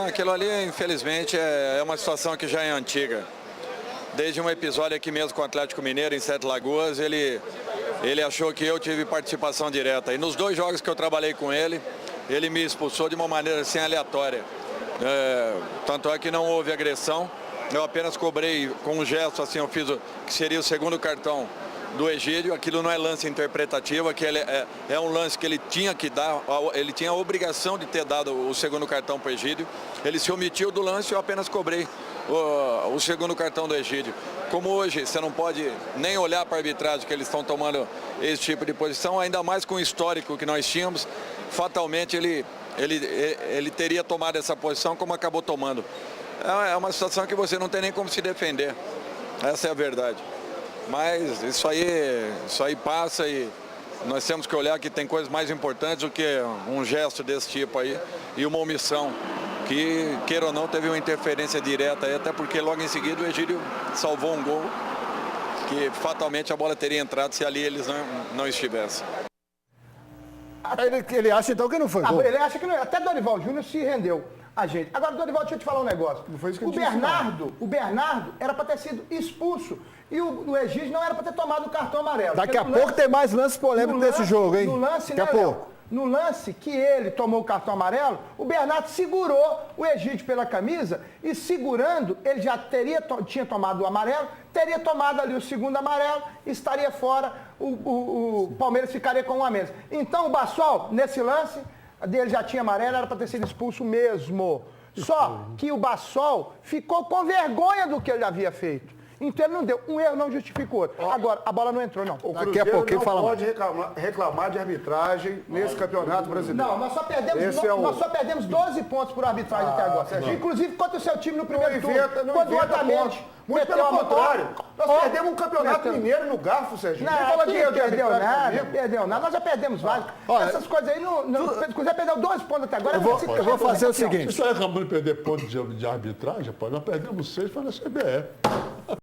Aquilo ali, infelizmente, é uma situação que já é antiga. Desde um episódio aqui mesmo com o Atlético Mineiro, em Sete Lagoas, ele achou que eu tive participação direta. E nos 2 jogos que eu trabalhei com ele me expulsou de uma maneira assim aleatória. Tanto é que não houve agressão, eu apenas cobrei com um gesto, assim, eu fiz que seria o segundo cartão do Egídio. Aquilo não é lance interpretativo, aquele é um lance que ele tinha que dar, ele tinha a obrigação de ter dado o segundo cartão para o Egídio. Ele se omitiu do lance e eu apenas cobrei o segundo cartão do Egídio. Como hoje você não pode nem olhar para a arbitragem que eles estão tomando esse tipo de posição, ainda mais com o histórico que nós tínhamos, fatalmente ele teria tomado essa posição como acabou tomando. É uma situação que você não tem nem como se defender, essa é a verdade. Mas isso aí passa e nós temos que olhar que tem coisas mais importantes do que um gesto desse tipo aí e uma omissão, que, queira ou não, teve uma interferência direta aí, até porque logo em seguida o Egídio salvou um gol que fatalmente a bola teria entrado se ali eles não estivessem. Ele acha então que não foi gol. Ele acha que não é. Até Dorival Júnior se rendeu a gente. Agora, Dorival, deixa eu te falar um negócio. Não foi isso que o Bernardo era para ter sido expulso. E o Egídio não era para ter tomado o cartão amarelo. Daqui a pouco tem mais lance polêmico desse jogo, hein? No lance, daqui a pouco. No lance que ele tomou o cartão amarelo, o Bernardo segurou o Egídio pela camisa e segurando, ele já tinha tomado o amarelo, teria tomado ali o segundo amarelo, estaria fora, o Palmeiras ficaria com 1 a menos. Então o Bassol, nesse lance, dele já tinha amarelo, era para ter sido expulso mesmo. Só que o Bassol ficou com vergonha do que ele havia feito. Então ele não deu. Um erro não justifica o outro. Agora, a bola não entrou, não. O Cruzeiro não pode reclamar de arbitragem nesse campeonato brasileiro. Não, nós só perdemos 12 pontos por arbitragem até agora. Inclusive contra o seu time no primeiro turno. Quando o Otamendi muito pelo contrário. Nós perdemos um campeonato mineiro no garfo, Sérgio. Perdeu nada. Nós já perdemos vários. Essas coisas aí, o Cruzeiro perdeu 12 pontos até agora. Eu vou fazer o seguinte. Você reclamando de perder pontos de arbitragem, rapaz? Nós perdemos 6 para a CBF.